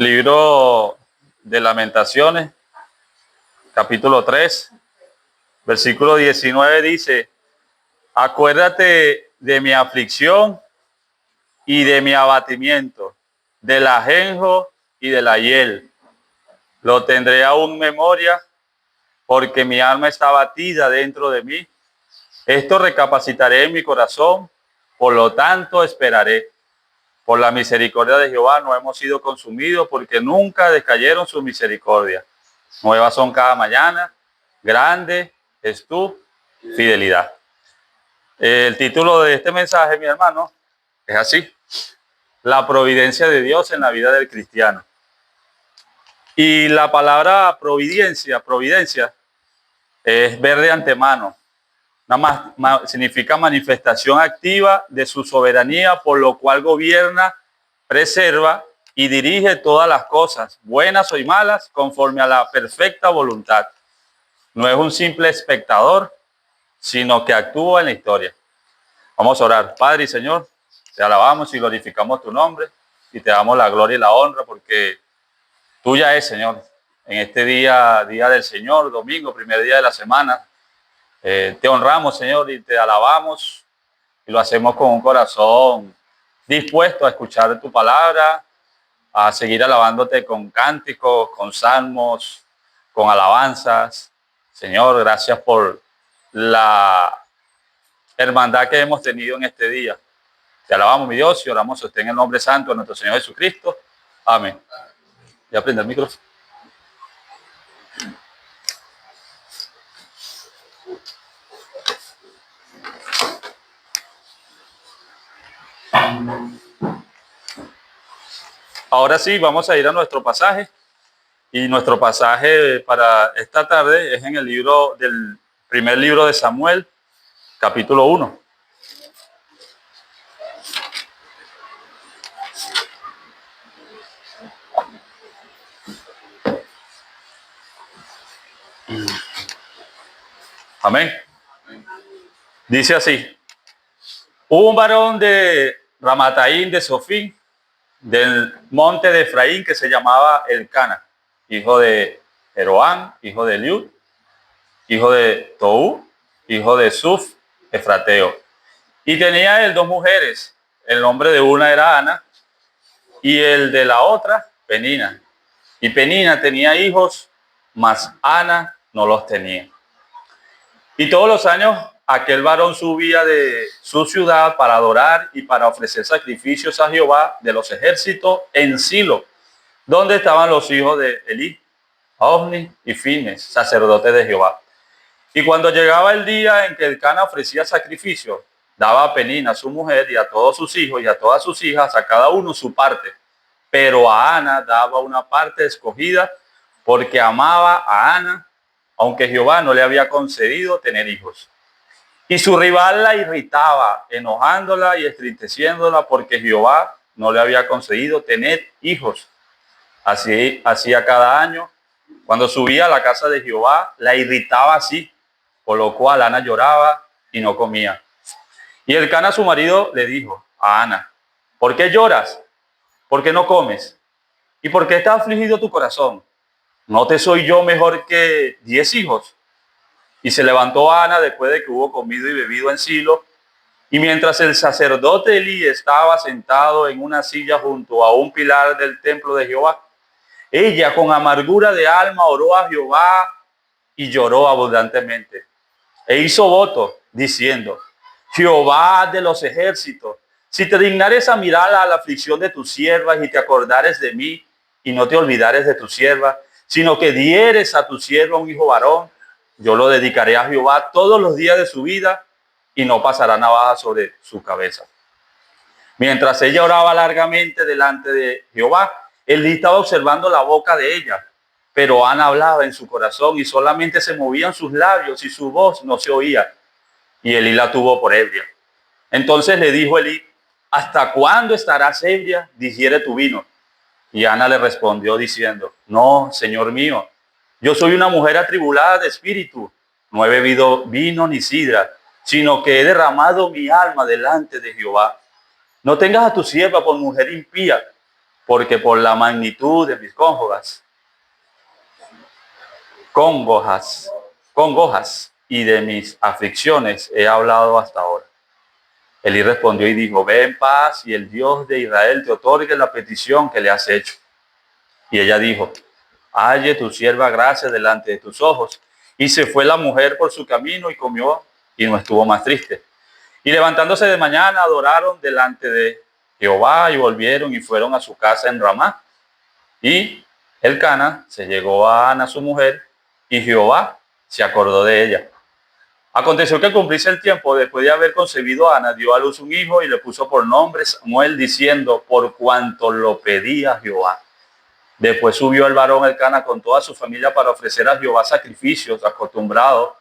Libro de Lamentaciones, capítulo 3, versículo 19 dice: acuérdate de mi aflicción y de mi abatimiento, del ajenjo y de la hiel. Lo tendré aún memoria, porque mi alma está abatida dentro de mí. Esto recapacitaré en mi corazón, por lo tanto esperaré. Por la misericordia de Jehová no hemos sido consumidos, porque nunca decayeron sus misericordias. Nuevas son cada mañana, grande es tu fidelidad. El título de este mensaje, mi hermano, es así: la providencia de Dios en la vida del cristiano. Y la palabra providencia es ver de antemano. Nada más significa manifestación activa de su soberanía, por lo cual gobierna, preserva y dirige todas las cosas, buenas o malas, conforme a la perfecta voluntad. No es un simple espectador, sino que actúa en la historia. Vamos a orar. Padre y Señor, te alabamos y glorificamos tu nombre y te damos la gloria y la honra, porque tuya es, Señor. En este día del Señor, domingo, primer día de la semana, te honramos, Señor, y te alabamos, y lo hacemos con un corazón dispuesto a escuchar tu palabra, a seguir alabándote con cánticos, con salmos, con alabanzas. Señor, gracias por la hermandad que hemos tenido en este día. Te alabamos, mi Dios, y oramos usted en el nombre santo de nuestro Señor Jesucristo. Amén. Ya prende el micrófono. Ahora sí, vamos a ir a nuestro pasaje. Y nuestro pasaje para esta tarde es en el libro del primer libro de Samuel, capítulo 1. Amén. Dice así: hubo un varón de Ramataim de Sofí, del monte de Efraín, que se llamaba Elcana, hijo de Jeroam, hijo de Eliud, hijo de Tou, hijo de Suf, efrateo. Y tenía él dos mujeres. El nombre de una era Ana y el de la otra Penina. Y Penina tenía hijos, mas Ana no los tenía. Y todos los años aquel varón subía de su ciudad para adorar y para ofrecer sacrificios a Jehová de los ejércitos en Silo, donde estaban los hijos de Elí, Ofni y Fines, sacerdotes de Jehová. Y cuando llegaba el día en que Elcana ofrecía sacrificio, daba a Penina, su mujer, y a todos sus hijos y a todas sus hijas, a cada uno su parte. Pero a Ana daba una parte escogida, porque amaba a Ana, aunque Jehová no le había concedido tener hijos. Y su rival la irritaba, enojándola y entristeciéndola, porque Jehová no le había concedido tener hijos. Así hacía cada año. Cuando subía a la casa de Jehová, la irritaba así, por lo cual Ana lloraba y no comía. Y Elcana, su marido, le dijo a Ana: ¿por qué lloras? ¿Por qué no comes? ¿Y por qué está afligido tu corazón? ¿No te soy yo mejor que 10 hijos? Y se levantó Ana después de que hubo comido y bebido en Silo. Y mientras el sacerdote Elí estaba sentado en una silla junto a un pilar del templo de Jehová, ella con amargura de alma oró a Jehová y lloró abundantemente. E hizo voto diciendo: Jehová de los ejércitos, si te dignares a mirar a la aflicción de tus siervas y te acordares de mí y no te olvidares de tu sierva, sino que dieres a tu sierva un hijo varón, yo lo dedicaré a Jehová todos los días de su vida y no pasará navaja sobre su cabeza. Mientras ella oraba largamente delante de Jehová, Elí estaba observando la boca de ella, pero Ana hablaba en su corazón y solamente se movían sus labios y su voz no se oía. Y Elí la tuvo por ebria. Entonces le dijo Elí: ¿hasta cuándo estarás ebria? Digiere tu vino. Y Ana le respondió diciendo: no, Señor mío, yo soy una mujer atribulada de espíritu. No he bebido vino ni sidra, sino que he derramado mi alma delante de Jehová. No tengas a tu sierva por mujer impía, porque por la magnitud de mis congojas y de mis aflicciones he hablado hasta ahora. Elí respondió y dijo, ve en paz y el Dios de Israel te otorgue la petición que le has hecho. Y ella dijo, halle tu sierva gracia delante de tus ojos. Y se fue la mujer por su camino y comió y no estuvo más triste. Y levantándose de mañana adoraron delante de Jehová y volvieron y fueron a su casa en Ramá. Y Elcana se llegó a Ana su mujer y Jehová se acordó de ella. Aconteció que al cumplirse el tiempo, después de haber concebido a Ana, dio a luz un hijo y le puso por nombre Samuel, diciendo, por cuanto lo pedía Jehová. Después subió el varón Elcana con toda su familia para ofrecer a Jehová sacrificios acostumbrados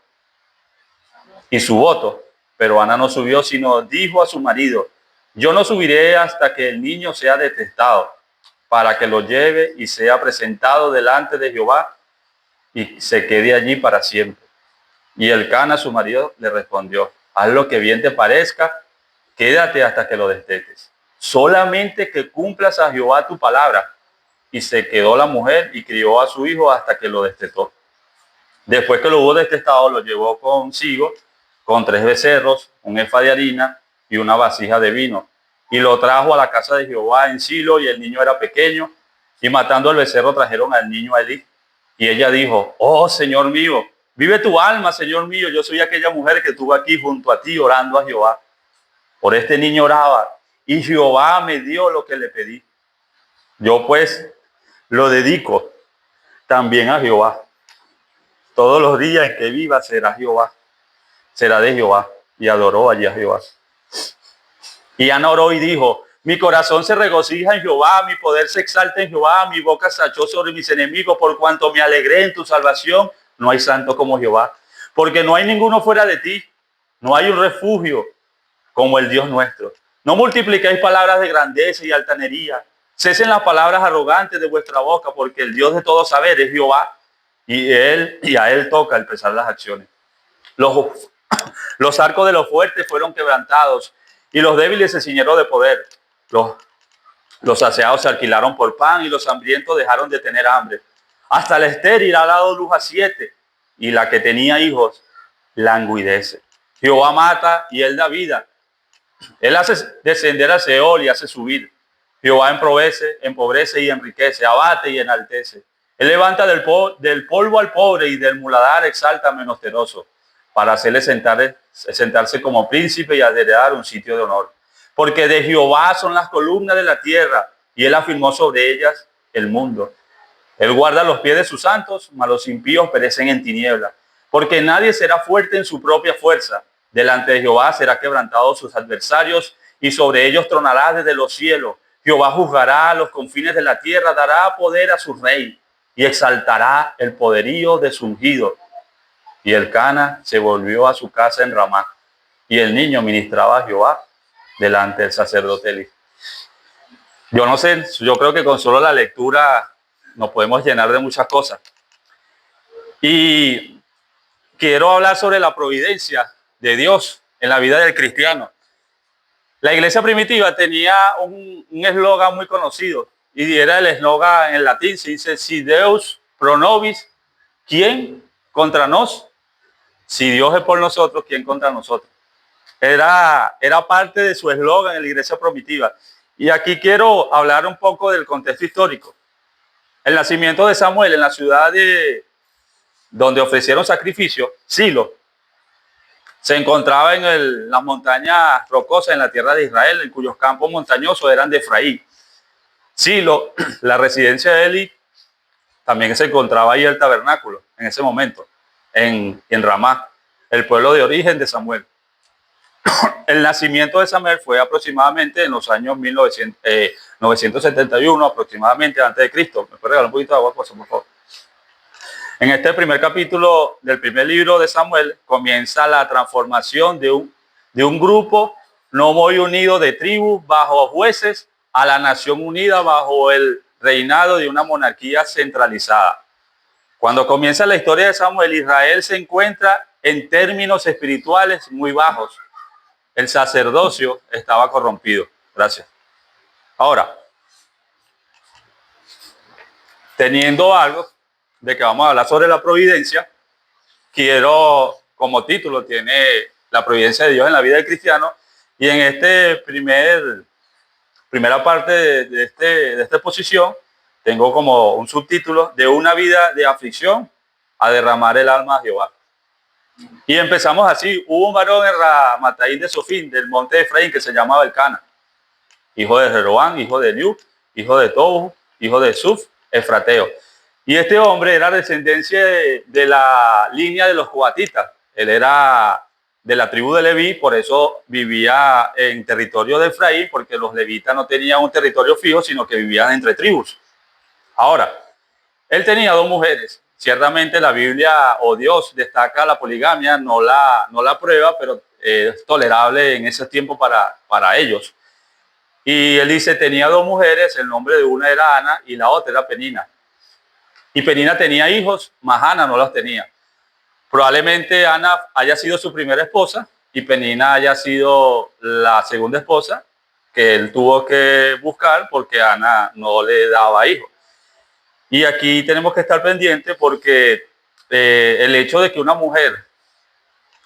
y su voto. Pero Ana no subió, sino dijo a su marido, yo no subiré hasta que el niño sea detestado, para que lo lleve y sea presentado delante de Jehová y se quede allí para siempre. Y Elcana, su marido, le respondió, haz lo que bien te parezca, quédate hasta que lo destetes. Solamente que cumplas a Jehová tu palabra. Y se quedó la mujer y crió a su hijo hasta que lo destetó. Después que lo hubo destetado, lo llevó consigo con 3 becerros, un efa de harina y una vasija de vino. Y lo trajo a la casa de Jehová en Silo, y el niño era pequeño. Y matando al becerro trajeron al niño a Elí. Y ella dijo, oh Señor mío, vive tu alma, Señor mío, yo soy aquella mujer que estuvo aquí junto a ti orando a Jehová. Por este niño oraba, y Jehová me dio lo que le pedí. Yo pues lo dedico también a Jehová. Todos los días en que viva será de Jehová. Y adoró allí a Jehová. Y Ana oró y dijo, mi corazón se regocija en Jehová, mi poder se exalta en Jehová, mi boca se echó sobre mis enemigos, por cuanto me alegré en tu salvación. No hay santo como Jehová, porque no hay ninguno fuera de ti, no hay un refugio como el Dios nuestro. No multipliquéis palabras de grandeza y altanería, cesen las palabras arrogantes de vuestra boca, porque el Dios de todo saber es Jehová, y a él toca el pesar las acciones. Los arcos de los fuertes fueron quebrantados, y los débiles se ciñeron de poder. Los saciados se alquilaron por pan, y los hambrientos dejaron de tener hambre. Hasta la estéril ha dado luz a 7, y la que tenía hijos languidece. Jehová mata y él da vida. Él hace descender a Seol y hace subir. Jehová empobrece y enriquece, abate y enaltece. Él levanta del polvo al pobre, y del muladar exalta al menesteroso, para hacerle sentarse como príncipe y heredar un sitio de honor. Porque de Jehová son las columnas de la tierra, y él afirmó sobre ellas el mundo. Él guarda los pies de sus santos, mas los impíos perecen en tiniebla. Porque nadie será fuerte en su propia fuerza. Delante de Jehová será quebrantado sus adversarios, y sobre ellos tronará desde los cielos. Jehová juzgará a los confines de la tierra, dará poder a su rey, y exaltará el poderío de su ungido. Y Elcana se volvió a su casa en Ramá, y el niño ministraba a Jehová delante del sacerdote Elí. Yo no sé, yo creo que con solo la lectura nos podemos llenar de muchas cosas. Y quiero hablar sobre la providencia de Dios en la vida del cristiano. La iglesia primitiva tenía un eslogan muy conocido, y era el eslogan en latín, se dice, si Deus pro nobis, ¿quién contra nos? Si Dios es por nosotros, ¿quién contra nosotros? Era parte de su eslogan en la iglesia primitiva. Y aquí quiero hablar un poco del contexto histórico. El nacimiento de Samuel en la ciudad donde ofrecieron sacrificio, Silo, se encontraba en las montañas rocosas en la tierra de Israel, en cuyos campos montañosos eran de Efraín. Silo, la residencia de Eli, también se encontraba ahí el tabernáculo en ese momento, en Ramá, el pueblo de origen de Samuel. El nacimiento de Samuel fue aproximadamente en los años 971, aproximadamente antes de Cristo. ¿Me puede regalar un poquito de agua, por favor? En este primer capítulo del primer libro de Samuel comienza la transformación de un grupo no muy unido de tribus bajo jueces a la nación unida bajo el reinado de una monarquía centralizada. Cuando comienza la historia de Samuel, Israel se encuentra en términos espirituales muy bajos. El sacerdocio estaba corrompido. Gracias. Ahora, teniendo algo de que vamos a hablar sobre la providencia, quiero, como título, tiene la providencia de Dios en la vida del cristiano, y en primera parte de esta exposición tengo como un subtítulo: de una vida de aflicción a derramar el alma a Jehová. Y empezamos así: hubo un varón en Ramataim de Sofín, del monte de Efraín, que se llamaba Elcana, hijo de Jeroboam, hijo de Eliú, hijo de Tobu, hijo de Suf, efrateo. Y este hombre era descendencia de la línea de los coatitas. Él era de la tribu de Leví, por eso vivía en territorio de Efraín, porque los levitas no tenían un territorio fijo, sino que vivían entre tribus. Ahora, él tenía dos mujeres. Ciertamente la Biblia o Dios destaca la poligamia, no la prueba, pero es tolerable en ese tiempo para ellos. Y él dice: tenía dos mujeres, el nombre de una era Ana y la otra era Penina. Y Penina tenía hijos, mas Ana no los tenía. Probablemente Ana haya sido su primera esposa y Penina haya sido la segunda esposa que él tuvo que buscar, porque Ana no le daba hijos. Y aquí tenemos que estar pendientes, porque el hecho de que una mujer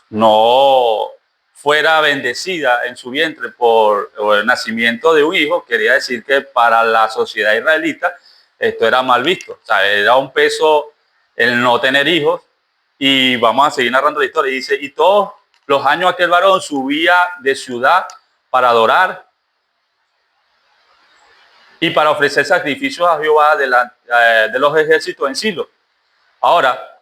no fuera bendecida en su vientre por el nacimiento de un hijo, quería decir que para la sociedad israelita esto era mal visto. O sea, era un peso el no tener hijos. Y vamos a seguir narrando la historia. Y dice: y todos los años aquel varón subía de ciudad para adorar y para ofrecer sacrificios a Jehová de los ejércitos en Silo. Ahora,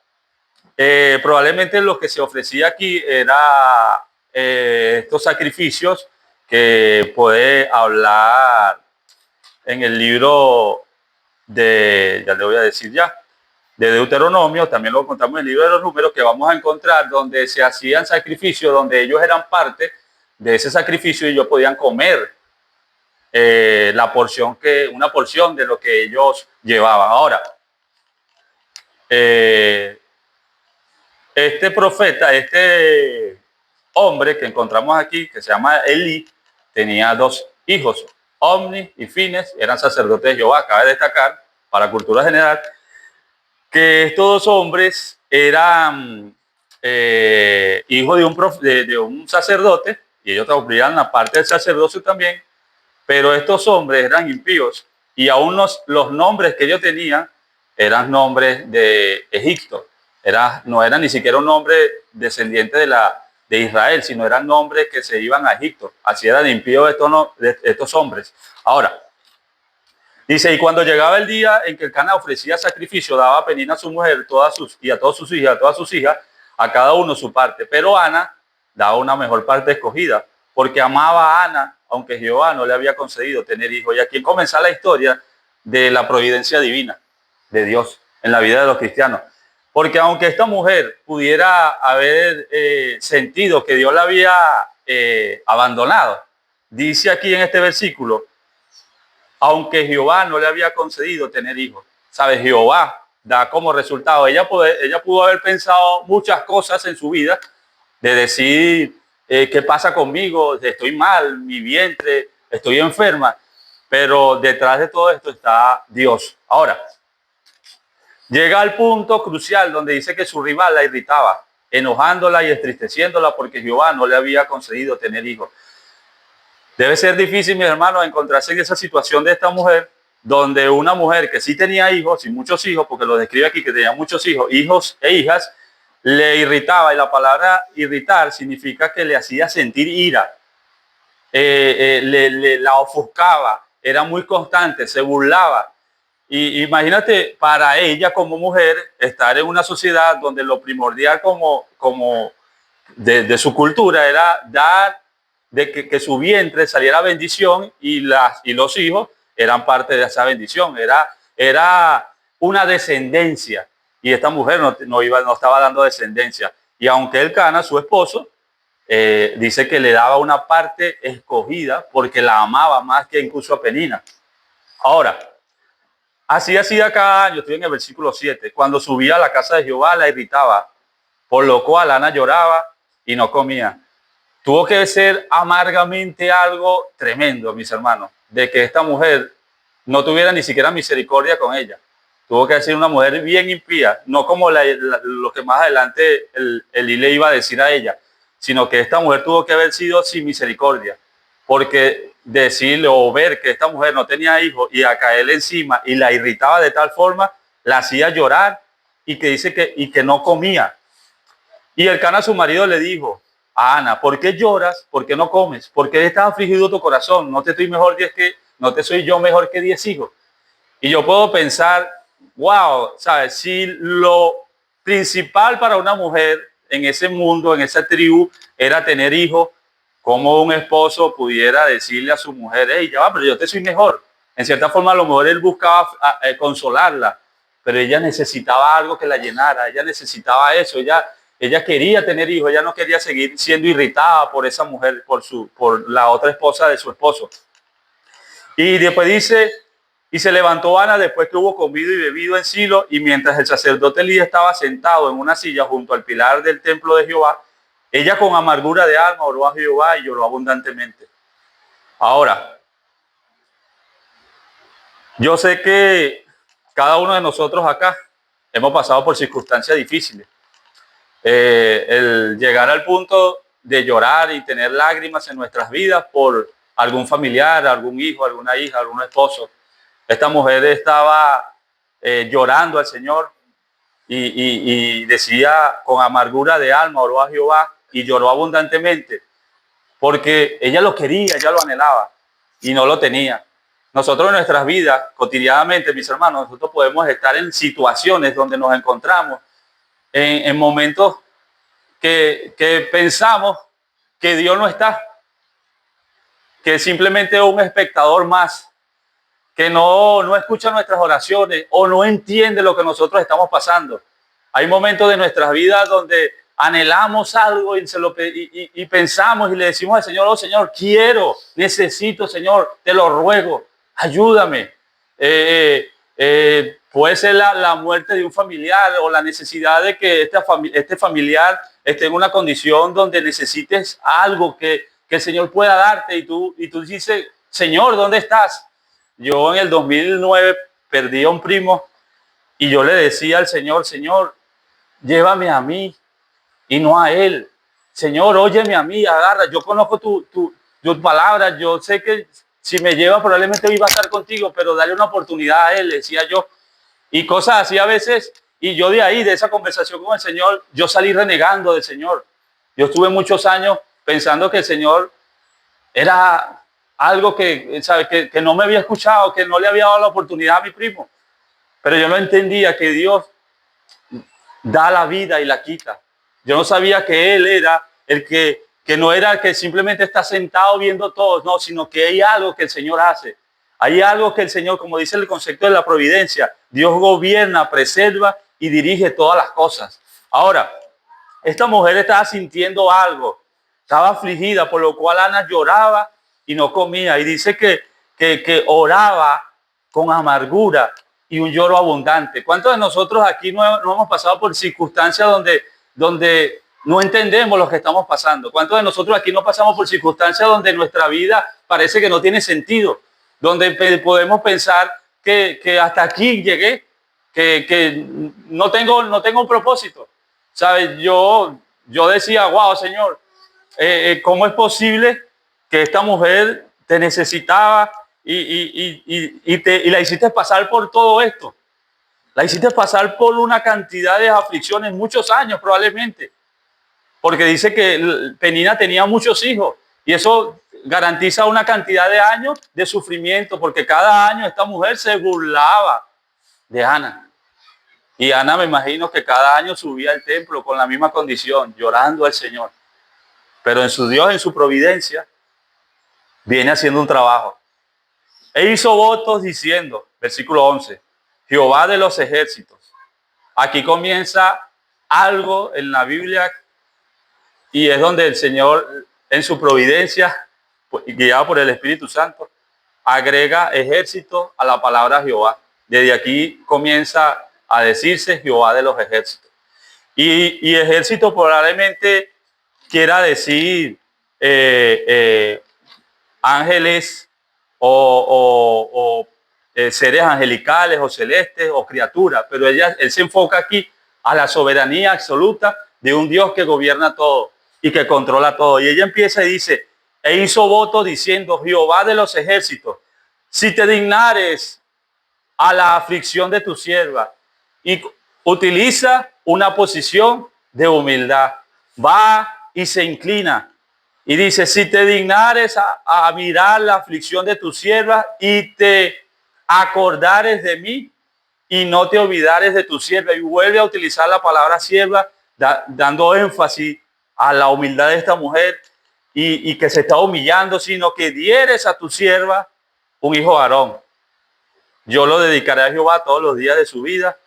probablemente lo que se ofrecía aquí era estos sacrificios que puede hablar en el libro ya le voy a decir de Deuteronomio. También lo contamos en el libro de los Números, que vamos a encontrar donde se hacían sacrificios, donde ellos eran parte de ese sacrificio y ellos podían comer una porción de lo que ellos llevaban. Ahora, este profeta, este hombre que encontramos aquí, que se llama Elí, tenía dos hijos, Omni y Fines, eran sacerdotes de Jehová. Cabe destacar, para cultura general, que estos dos hombres eran hijos de un sacerdote, y ellos cumplían la parte del sacerdocio también, pero estos hombres eran impíos, y aún los nombres que ellos tenían eran nombres de Egipto. No era ni siquiera un nombre descendiente de Israel, sino eran nombres que se iban a Egipto. Así eran impíos estos hombres. Ahora, dice: y cuando llegaba el día en que Elcana ofrecía sacrificio, daba a Penina a su mujer y a todas sus hijas, a cada uno su parte. Pero Ana daba una mejor parte escogida, porque amaba a Ana, aunque Jehová no le había concedido tener hijos. Y aquí comienza la historia de la providencia divina de Dios en la vida de los cristianos. Porque aunque esta mujer pudiera haber sentido que Dios la había abandonado, dice aquí en este versículo: aunque Jehová no le había concedido tener hijos. ¿Sabes? Jehová da como resultado. Ella pudo haber pensado muchas cosas en su vida, de decir: ¿qué pasa conmigo? Estoy mal, mi vientre, estoy enferma. Pero detrás de todo esto está Dios. Ahora, llega al punto crucial donde dice que su rival la irritaba, enojándola y entristeciéndola, porque Jehová no le había concedido tener hijos. Debe ser difícil, mis hermanos, encontrarse en esa situación de esta mujer, donde una mujer que sí tenía hijos, y muchos hijos, porque lo describe aquí que tenía muchos hijos e hijas, le irritaba. Y la palabra irritar significa que le hacía sentir ira, la ofuscaba, era muy constante, se burlaba. Y imagínate, para ella como mujer, estar en una sociedad donde lo primordial como de su cultura era dar, de que su vientre saliera bendición, y los hijos eran parte de esa bendición. Era una descendencia, y esta mujer no estaba dando descendencia. Y aunque Elcana, su esposo, dice que le daba una parte escogida porque la amaba más que incluso a Penina. Ahora, así hacía cada año. Estoy en el versículo 7. Cuando subía a la casa de Jehová, la irritaba, por lo cual Ana lloraba y no comía. Tuvo que ser amargamente algo tremendo, mis hermanos, de que esta mujer no tuviera ni siquiera misericordia con ella. Tuvo que decir una mujer bien impía, no como lo que más adelante Elí le iba a decir a ella, sino que esta mujer tuvo que haber sido sin misericordia, porque decirle o ver que esta mujer no tenía hijos y a caerle encima y la irritaba de tal forma, la hacía llorar y que dice que no comía. Y Elcana, su marido, le dijo a Ana: ¿por qué lloras? ¿Por qué no comes? ¿Por qué está afligido tu corazón? No te soy yo mejor que 10 hijos. Y yo puedo pensar, wow, ¿sabes? Si lo principal para una mujer en ese mundo, en esa tribu, era tener hijos, como un esposo pudiera decirle a su mujer: hey, ya va, pero yo te soy mejor. En cierta forma, a lo mejor él buscaba consolarla, pero ella necesitaba algo que la llenara, ella necesitaba eso, ella quería tener hijos, ella no quería seguir siendo irritada por esa mujer, por la otra esposa de su esposo. Y después dice: y se levantó Ana después que hubo comido y bebido en Silo, y mientras el sacerdote Elí estaba sentado en una silla junto al pilar del templo de Jehová, ella con amargura de alma oró a Jehová y lloró abundantemente. Ahora, yo sé que cada uno de nosotros acá hemos pasado por circunstancias difíciles. El llegar al punto de llorar y tener lágrimas en nuestras vidas por algún familiar, algún hijo, alguna hija, algún esposo. Esta mujer estaba llorando al Señor y decía: con amargura de alma oró a Jehová y lloró abundantemente, porque ella lo quería, ella lo anhelaba y no lo tenía. Nosotros en nuestras vidas, cotidianamente, mis hermanos, nosotros podemos estar en situaciones donde nos encontramos en momentos que pensamos que Dios no está, que simplemente es un espectador más, que no escucha nuestras oraciones o no entiende lo que nosotros estamos pasando. Hay momentos de nuestras vidas donde anhelamos algo y pensamos y le decimos al Señor: oh Señor, quiero, necesito, Señor, te lo ruego, ayúdame. Puede ser la muerte de un familiar o la necesidad de que este familiar esté en una condición donde necesites algo que el Señor pueda darte y tú dices: Señor, ¿dónde estás? Yo en el 2009 perdí a un primo y yo le decía al Señor: Señor, llévame a mí y no a él. Señor, óyeme a mí, agarra. Yo conozco tu palabra, yo sé que si me lleva probablemente iba a estar contigo, pero dale una oportunidad a él, le decía yo. Y cosas así a veces, y yo de ahí, de esa conversación con el Señor, yo salí renegando del Señor. Yo estuve muchos años pensando que el Señor era algo ¿sabe? Que no me había escuchado, que no le había dado la oportunidad a mi primo. Pero yo no entendía que Dios da la vida y la quita. Yo no sabía que Él era el que no era el que simplemente está sentado viendo todo, no, sino que hay algo que el Señor hace. Hay algo que el Señor, como dice el concepto de la providencia, Dios gobierna, preserva y dirige todas las cosas. Ahora, esta mujer estaba sintiendo algo, estaba afligida, por lo cual Ana lloraba y no comía. Y dice que oraba con amargura y un lloro abundante. ¿Cuántos de nosotros aquí no hemos pasado por circunstancias donde no entendemos lo que estamos pasando? ¿Cuántos de nosotros aquí no pasamos por circunstancias donde nuestra vida parece que no tiene sentido? Donde podemos pensar que hasta aquí llegué, que no tengo un propósito. ¿Sabes? Yo decía: wow, Señor, ¿cómo es posible que esta mujer te necesitaba y la hiciste pasar por todo esto? La hiciste pasar por una cantidad de aflicciones, muchos años probablemente, porque dice que Penina tenía muchos hijos y eso garantiza una cantidad de años de sufrimiento, porque cada año esta mujer se burlaba de Ana. Y Ana, me imagino que cada año subía al templo con la misma condición, llorando al Señor. Pero en su Dios, en su providencia, viene haciendo un trabajo. E hizo votos diciendo, versículo 11, Jehová de los ejércitos. Aquí comienza algo en la Biblia y es donde el Señor, en su providencia, guiado por el Espíritu Santo, agrega ejército a la palabra Jehová. Desde aquí comienza a decirse Jehová de los ejércitos. Y ejército probablemente quiera decir ángeles o seres angelicales o celestes o criaturas, pero él se enfoca aquí a la soberanía absoluta de un Dios que gobierna todo y que controla todo. Y ella empieza y dice, e hizo voto diciendo, Jehová de los ejércitos, si te dignares a la aflicción de tu sierva, y utiliza una posición de humildad, va y se inclina y dice, si te dignares a mirar la aflicción de tu sierva y te acordares de mí y no te olvidares de tu sierva, y vuelve a utilizar la palabra sierva, dando énfasis a la humildad de esta mujer y que se está humillando, sino que dieres a tu sierva un hijo varón. Yo lo dedicaré a Jehová todos los días de su vida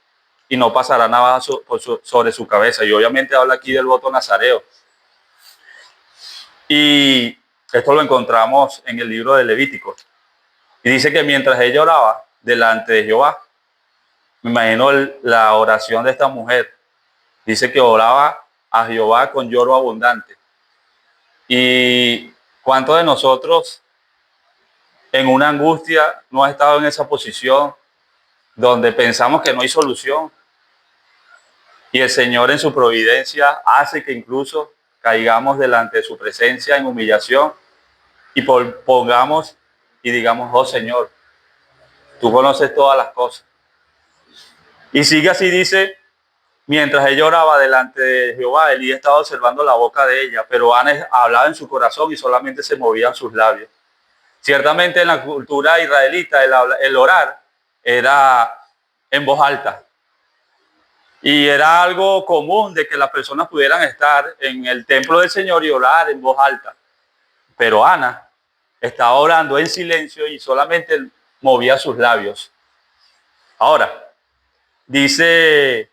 y no pasará nada sobre su cabeza. Y obviamente habla aquí del voto nazareo. Y esto lo encontramos en el libro de Levítico. Y dice que mientras ella oraba delante de Jehová, me imagino la oración de esta mujer, dice que oraba a Jehová con lloro abundante. ¿Y cuántos de nosotros en una angustia no ha estado en esa posición donde pensamos que no hay solución? Y el Señor en su providencia hace que incluso caigamos delante de su presencia en humillación y pongamos y digamos, oh Señor, tú conoces todas las cosas. Y sigue así, dice, mientras ella oraba delante de Jehová, Elías estaba observando la boca de ella, pero Ana hablaba en su corazón y solamente se movían sus labios. Ciertamente en la cultura israelita el orar era en voz alta. Y era algo común de que las personas pudieran estar en el templo del Señor y orar en voz alta. Pero Ana estaba orando en silencio y solamente movía sus labios. Ahora, dice,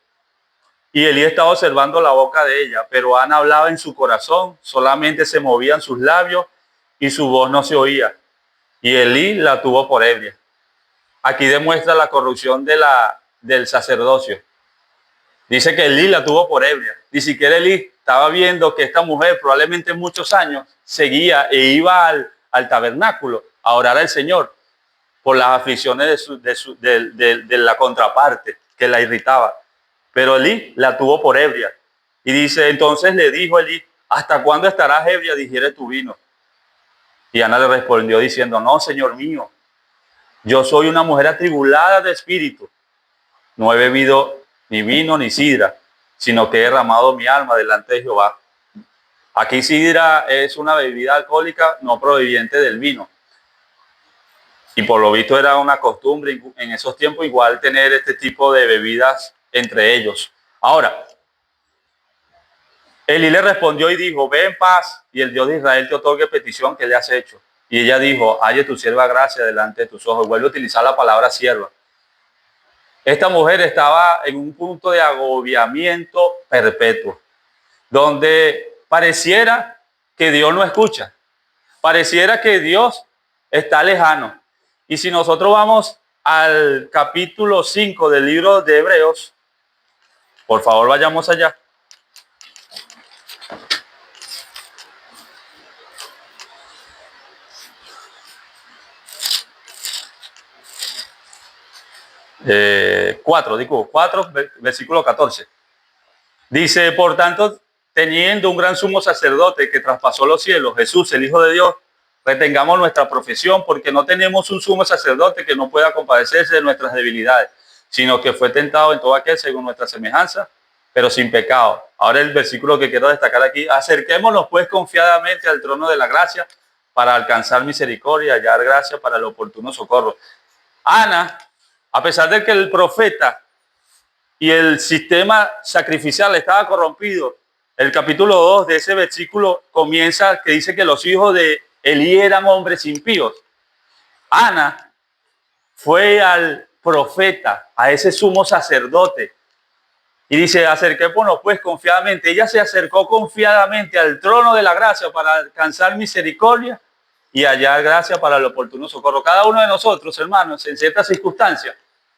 y Elí estaba observando la boca de ella, pero Ana hablaba en su corazón, solamente se movían sus labios y su voz no se oía. Y Elí la tuvo por ebria. Aquí demuestra la corrupción del sacerdocio. Dice que Elí la tuvo por ebria. Ni siquiera Elí estaba viendo que esta mujer probablemente en muchos años seguía e iba al tabernáculo a orar al Señor por las aflicciones de la contraparte que la irritaba. Pero Elí la tuvo por ebria. Y dice, entonces le dijo Elí, ¿hasta cuándo estarás ebria? Digiere tu vino. Y Ana le respondió diciendo, no, Señor mío, yo soy una mujer atribulada de espíritu. No he bebido ni vino ni sidra, sino que he derramado mi alma delante de Jehová. Aquí sidra es una bebida alcohólica no proveniente del vino. Y por lo visto era una costumbre en esos tiempos igual tener este tipo de bebidas entre ellos. Ahora, Elí le respondió y dijo, ve en paz y el Dios de Israel te otorgue petición que le has hecho. Y ella dijo, halle tu sierva gracia delante de tus ojos. Vuelve a utilizar la palabra sierva. Esta mujer estaba en un punto de agobiamiento perpetuo, donde pareciera que Dios no escucha, pareciera que Dios está lejano. Y si nosotros vamos al capítulo 5 del libro de Hebreos, por favor vayamos allá. Cuatro, versículo 14. Dice, por tanto, teniendo un gran sumo sacerdote que traspasó los cielos, Jesús, el Hijo de Dios, retengamos nuestra profesión, porque no tenemos un sumo sacerdote que no pueda compadecerse de nuestras debilidades, sino que fue tentado en todo aquel según nuestra semejanza, pero sin pecado. Ahora el versículo que quiero destacar aquí, acerquémonos pues confiadamente al trono de la gracia para alcanzar misericordia y hallar gracia para el oportuno socorro. Ana, a pesar de que el profeta y el sistema sacrificial estaba corrompido, el capítulo 2 de ese versículo comienza que dice que los hijos de Elí eran hombres impíos. Ana fue al profeta, a ese sumo sacerdote, y dice, acerquémonos pues confiadamente. Ella se acercó confiadamente al trono de la gracia para alcanzar misericordia y hallar gracia para el oportuno socorro. Cada uno de nosotros, hermanos, en ciertas circunstancias,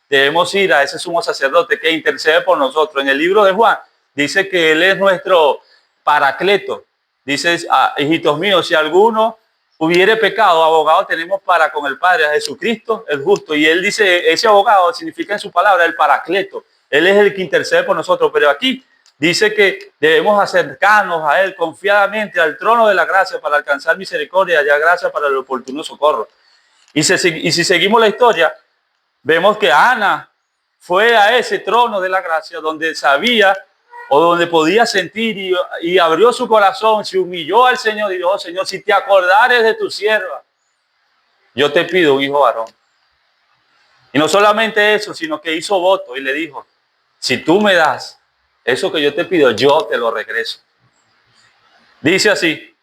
debemos ir a ese sumo sacerdote que intercede por nosotros. En el libro de Juan dice que Él es nuestro paracleto. Dice, hijitos míos, si alguno hubiere pecado, abogado tenemos para con el Padre, a Jesucristo el justo. Y él dice, ese abogado significa en su palabra el paracleto. Él es el que intercede por nosotros. Pero aquí dice que debemos acercarnos a él confiadamente al trono de la gracia para alcanzar misericordia y hallar gracia para el oportuno socorro. Y si seguimos la historia, vemos que Ana fue a ese trono de la gracia donde sabía o donde podía sentir y abrió su corazón, se humilló al Señor y dijo, oh, Señor, si te acordares de tu sierva, yo te pido un hijo varón. Y no solamente eso, sino que hizo voto y le dijo, si tú me das eso que yo te pido, yo te lo regreso. Dice así,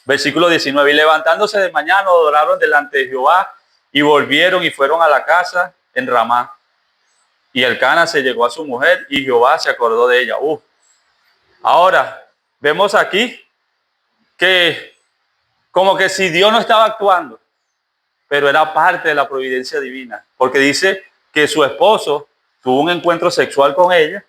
versículo 19, y levantándose de mañana adoraron delante de Jehová y volvieron y fueron a la casa en Ramá. Y Elcana se llegó a su mujer y Jehová se acordó de ella. Ahora, vemos aquí que como que si Dios no estaba actuando, pero era parte de la providencia divina. Porque dice que su esposo tuvo un encuentro sexual con ella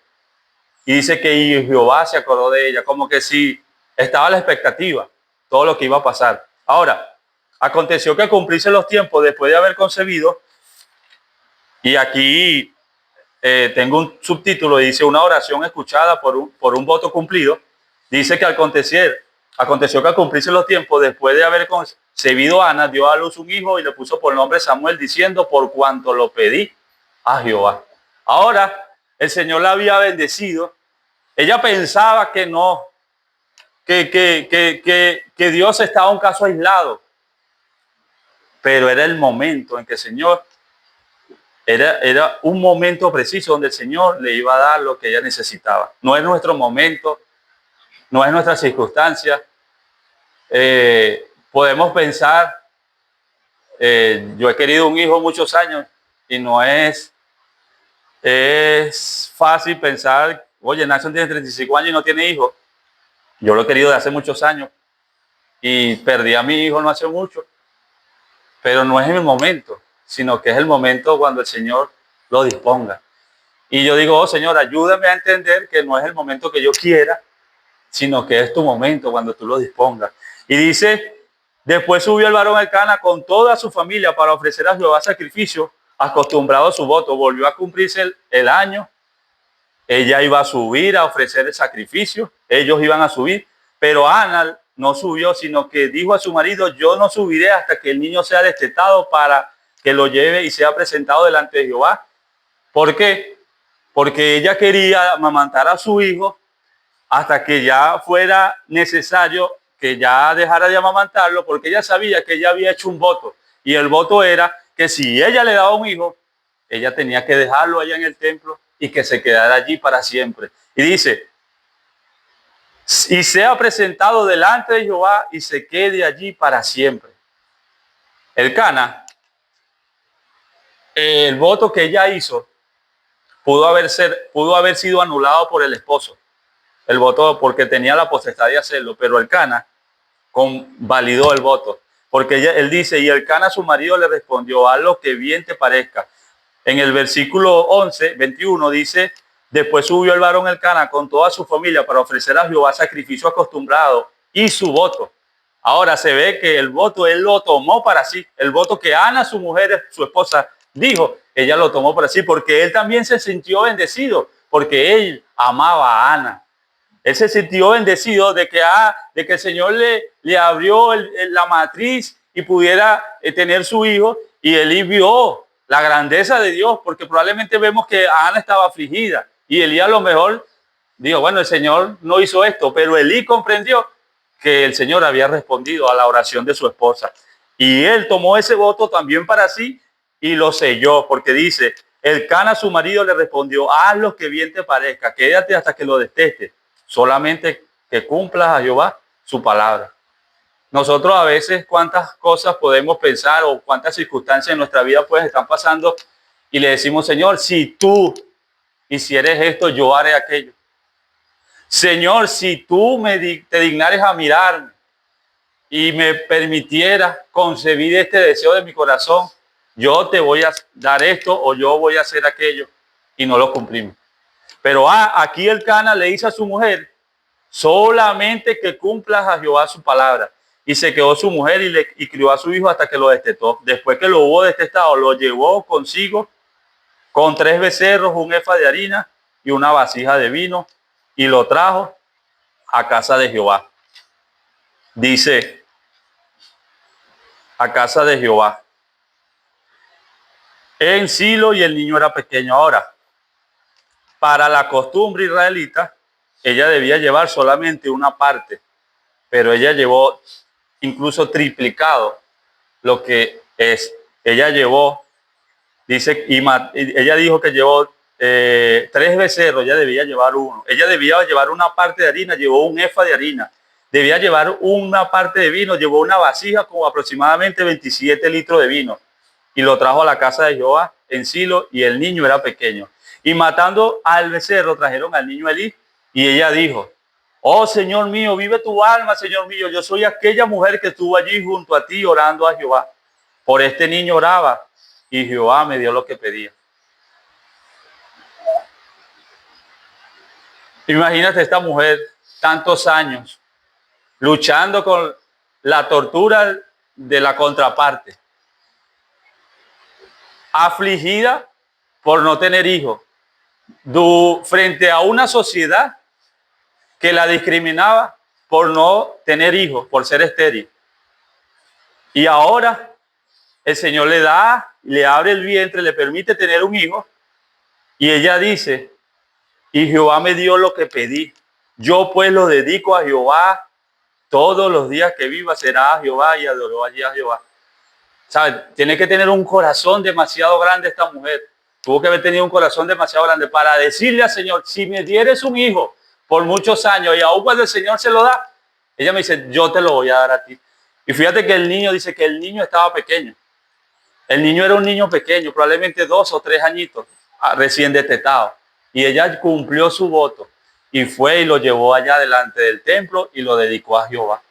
y dice que Jehová se acordó de ella. Como que si estaba a la expectativa, todo lo que iba a pasar. Ahora, aconteció que al cumplirse los tiempos después de haber concebido, y aquí tengo un subtítulo, dice una oración escuchada por un voto cumplido. Dice que aconteció que al cumplirse los tiempos, después de haber concebido Ana, dio a luz un hijo y le puso por nombre Samuel, diciendo, por cuanto lo pedí a Jehová. Ahora, el Señor la había bendecido. Ella pensaba que no, que Dios estaba un caso aislado. Pero era el momento en que el Señor era un momento preciso donde el Señor le iba a dar lo que ella necesitaba. No es nuestro momento, no es nuestra circunstancia. Podemos pensar, yo he querido un hijo muchos años y no es fácil pensar, oye, Nason tiene 35 años y no tiene hijo. Yo lo he querido de hace muchos años y perdí a mi hijo no hace mucho, pero no es en el momento, sino que es el momento cuando el Señor lo disponga. Y yo digo, oh Señor, ayúdame a entender que no es el momento que yo quiera, sino que es tu momento cuando tú lo dispongas. Y dice, después subió el varón Elcana con toda su familia para ofrecer a Jehová sacrificio, acostumbrado a su voto. Volvió a cumplirse el año. Ella iba a subir a ofrecer el sacrificio, ellos iban a subir, pero Ana no subió, sino que dijo a su marido, yo no subiré hasta que el niño sea destetado para que lo lleve y sea presentado delante de Jehová. ¿Por qué? Porque ella quería amamantar a su hijo hasta que ya fuera necesario que ya dejara de amamantarlo, porque ella sabía que ella había hecho un voto, y el voto era que si ella le daba un hijo, ella tenía que dejarlo allá en el templo y que se quedara allí para siempre. Y dice, y sea presentado delante de Jehová y se quede allí para siempre. Elcana, el voto que ella hizo pudo haber sido anulado por el esposo, el voto, porque tenía la potestad de hacerlo, pero Elcana validó el voto, porque él dice, y Elcana su marido le respondió, haz lo que bien te parezca. En el versículo 21 dice, después subió el varón Elcana con toda su familia para ofrecer a Jehová sacrificio acostumbrado y su voto. Ahora se ve que el voto él lo tomó para sí. El voto que Ana, su mujer, su esposa, dijo, ella lo tomó para sí, porque él también se sintió bendecido, porque él amaba a Ana. Él se sintió bendecido de que el Señor le abrió la matriz y pudiera tener su hijo, y él vio la grandeza de Dios, porque probablemente vemos que Ana estaba afligida y Elí a lo mejor dijo, bueno, el Señor no hizo esto, pero Elí comprendió que el Señor había respondido a la oración de su esposa. Y él tomó ese voto también para sí y lo selló, porque dice, Elcana su marido le respondió, haz lo que bien te parezca, quédate hasta que lo deteste, solamente que cumplas a Jehová su palabra. Nosotros a veces cuántas cosas podemos pensar o cuántas circunstancias en nuestra vida pues están pasando y le decimos, Señor, si tú hicieres esto, yo haré aquello. Señor, si tú te dignares a mirarme y me permitieras concebir este deseo de mi corazón, yo te voy a dar esto o yo voy a hacer aquello, y no lo cumplimos. Pero aquí Elcana le dice a su mujer, solamente que cumplas a Jehová su palabra. y se quedó su mujer y crió a su hijo hasta que lo destetó. Después que lo hubo destetado, lo llevó consigo con 3 becerros, un efa de harina y una vasija de vino, y lo trajo a casa de Jehová. Dice, a casa de Jehová, en Silo, y el niño era pequeño. Ahora, para la costumbre israelita, ella debía llevar solamente una parte, pero ella llevó incluso triplicado lo que es. Ella llevó, dice, ella dijo que llevó 3 becerros, ella debía llevar uno. Ella debía llevar una parte de harina, llevó un efa de harina. Debía llevar una parte de vino, llevó una vasija con aproximadamente 27 litros de vino. Y lo trajo a la casa de Jehová en Silo, y el niño era pequeño. Y matando al becerro, trajeron al niño Elí, y ella dijo, oh Señor mío, vive tu alma, Señor mío, yo soy aquella mujer que estuvo allí junto a ti orando a Jehová. Por este niño oraba, y Jehová me dio lo que pedía. Imagínate esta mujer, tantos años, luchando con la tortura de la contraparte, afligida por no tener hijos, frente a una sociedad que la discriminaba por no tener hijos, por ser estéril. Y ahora el Señor le da, le abre el vientre, le permite tener un hijo, y ella dice, y Jehová me dio lo que pedí. Yo pues lo dedico a Jehová, todos los días que viva será a Jehová, y adoró allí a Jehová. ¿Sabes? Tiene que tener un corazón demasiado grande esta mujer. Tuvo que haber tenido un corazón demasiado grande para decirle al Señor, si me dieres un hijo por muchos años y aún cuando el Señor se lo da, ella me dice, yo te lo voy a dar a ti. Y fíjate que el niño dice que el niño estaba pequeño. El niño era un niño pequeño, probablemente 2 o 3 añitos, recién destetado. Y ella cumplió su voto y fue y lo llevó allá delante del templo y lo dedicó a Jehová.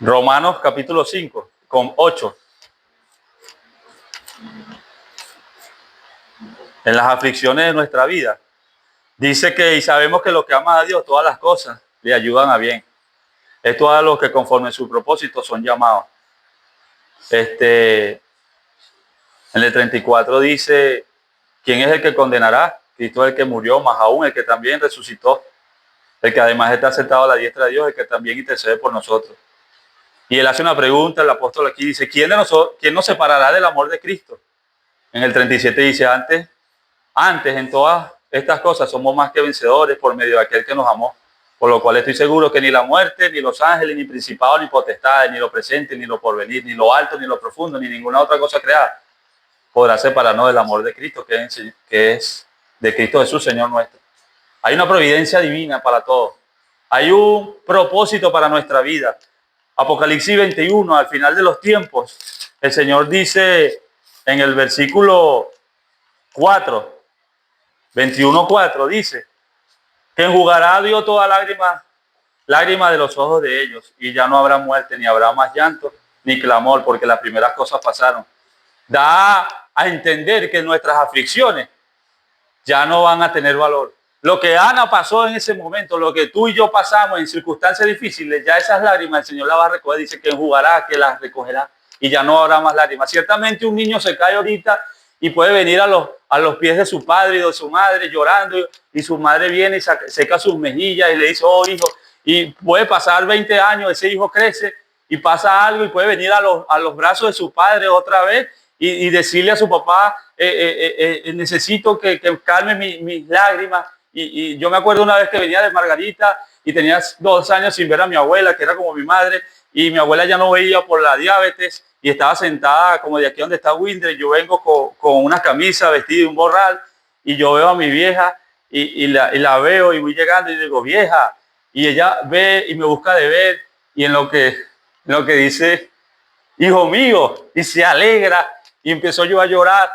Romanos capítulo 5, con 8. En las aflicciones de nuestra vida, dice que, y sabemos que los que aman a Dios, todas las cosas le ayudan a bien. Esto a los que conforme a su propósito son llamados. En el 34 dice, ¿quién es el que condenará? Cristo es el que murió, más aún el que también resucitó, el que además está sentado a la diestra de Dios, el que también intercede por nosotros. Y él hace una pregunta, el apóstol aquí dice, ¿quién nos separará del amor de Cristo? En el 37 dice, antes en todas estas cosas somos más que vencedores por medio de aquel que nos amó, por lo cual estoy seguro que ni la muerte, ni los ángeles, ni principados, ni potestades, ni lo presente, ni lo porvenir, ni lo alto, ni lo profundo, ni ninguna otra cosa creada podrá separarnos del amor de Cristo, que es de Cristo Jesús, Señor nuestro. Hay una providencia divina para todo. Hay un propósito para nuestra vida. Apocalipsis 21, al final de los tiempos, el Señor dice en el versículo 4, 21:4, dice que enjugará a Dios toda lágrima de los ojos de ellos, y ya no habrá muerte, ni habrá más llanto, ni clamor, porque las primeras cosas pasaron. Da a entender que nuestras aflicciones ya no van a tener valor. Lo que Ana pasó en ese momento, lo que tú y yo pasamos en circunstancias difíciles, ya esas lágrimas el Señor las va a recoger. Dice que enjugará, que las recogerá, y ya no habrá más lágrimas. Ciertamente un niño se cae ahorita y puede venir a los pies de su padre y de su madre llorando, y su madre viene y seca sus mejillas y le dice, oh hijo, y puede pasar 20 años, ese hijo crece y pasa algo y puede venir a los brazos de su padre otra vez y decirle a su papá, necesito que calme mis lágrimas. Y yo me acuerdo una vez que venía de Margarita y tenía 2 años sin ver a mi abuela, que era como mi madre, y mi abuela ya no veía por la diabetes y estaba sentada como de aquí donde está Winder. Yo vengo con una camisa, vestido de un morral, y yo veo a mi vieja y la veo y voy llegando y digo, vieja, y ella ve y me busca de ver, y en lo que dice, hijo mío, y se alegra, y empezó yo a llorar,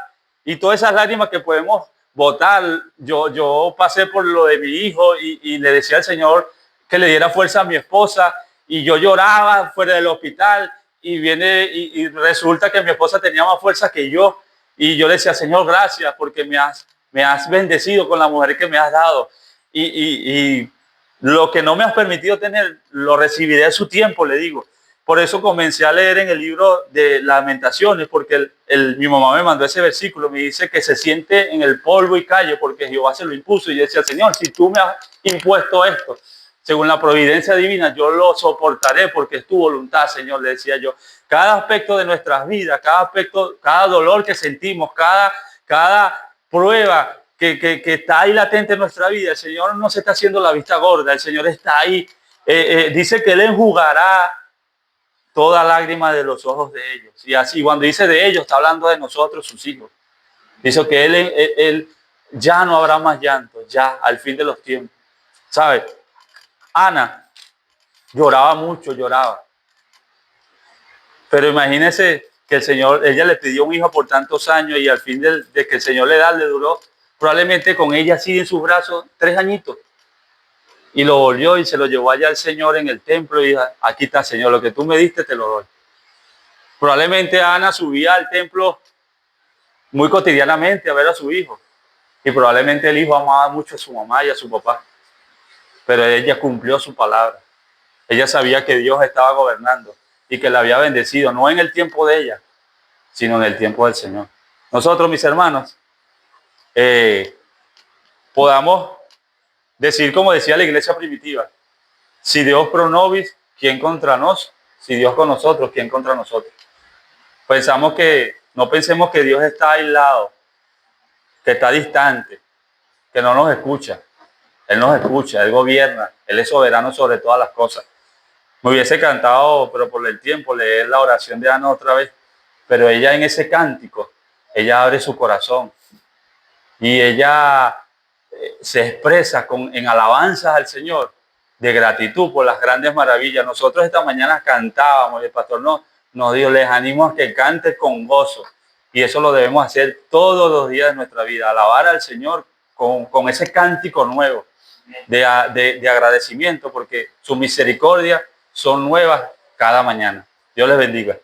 y todas esas lágrimas que podemos botar, yo pasé por lo de mi hijo y le decía al Señor que le diera fuerza a mi esposa, y yo lloraba fuera del hospital, y viene y resulta que mi esposa tenía más fuerza que yo, y yo le decía, Señor, gracias porque me has bendecido con la mujer que me has dado, y Lo que no me has permitido tener, lo recibiré a su tiempo, le digo. Por eso comencé a leer en el libro de Lamentaciones, porque mi mamá me mandó ese versículo, me dice que se siente en el polvo y calle, porque Jehová se lo impuso. Y yo decía, Señor, si tú me has impuesto esto, según la providencia divina, yo lo soportaré porque es tu voluntad, Señor, le decía yo. Cada aspecto de nuestras vidas, cada aspecto, cada dolor que sentimos, cada prueba que está ahí latente en nuestra vida, el Señor no se está haciendo la vista gorda, el Señor está ahí. Dice que Él enjugará toda lágrima de los ojos de ellos. Y así, cuando dice de ellos, está hablando de nosotros, sus hijos. Dice que él ya no habrá más llanto, ya, al fin de los tiempos. ¿Sabe? Ana lloraba mucho, lloraba. Pero imagínese que el Señor, ella le pidió un hijo por tantos años y al fin de que el Señor le duró, probablemente con ella así en sus brazos 3 añitos. Y lo volvió y se lo llevó allá al Señor en el templo y dijo, aquí está, Señor, lo que tú me diste te lo doy. Probablemente Ana subía al templo muy cotidianamente a ver a su hijo. Y probablemente el hijo amaba mucho a su mamá y a su papá. Pero ella cumplió su palabra. Ella sabía que Dios estaba gobernando y que la había bendecido, no en el tiempo de ella, sino en el tiempo del Señor. Nosotros, mis hermanos, podamos decir, como decía la iglesia primitiva, si Dios pro nobis, ¿quién contra nos? Si Dios con nosotros, ¿quién contra nosotros? No pensemos que Dios está aislado, que está distante, que no nos escucha. Él nos escucha, Él gobierna, Él es soberano sobre todas las cosas. Me hubiese cantado, pero por el tiempo, leer la oración de Ana otra vez, pero ella en ese cántico, ella abre su corazón y ella se expresa en alabanzas al Señor, de gratitud por las grandes maravillas. Nosotros esta mañana cantábamos, el pastor nos dijo, les animo a que canten con gozo. Y eso lo debemos hacer todos los días de nuestra vida, alabar al Señor con ese cántico nuevo de agradecimiento, porque sus misericordias son nuevas cada mañana. Dios les bendiga.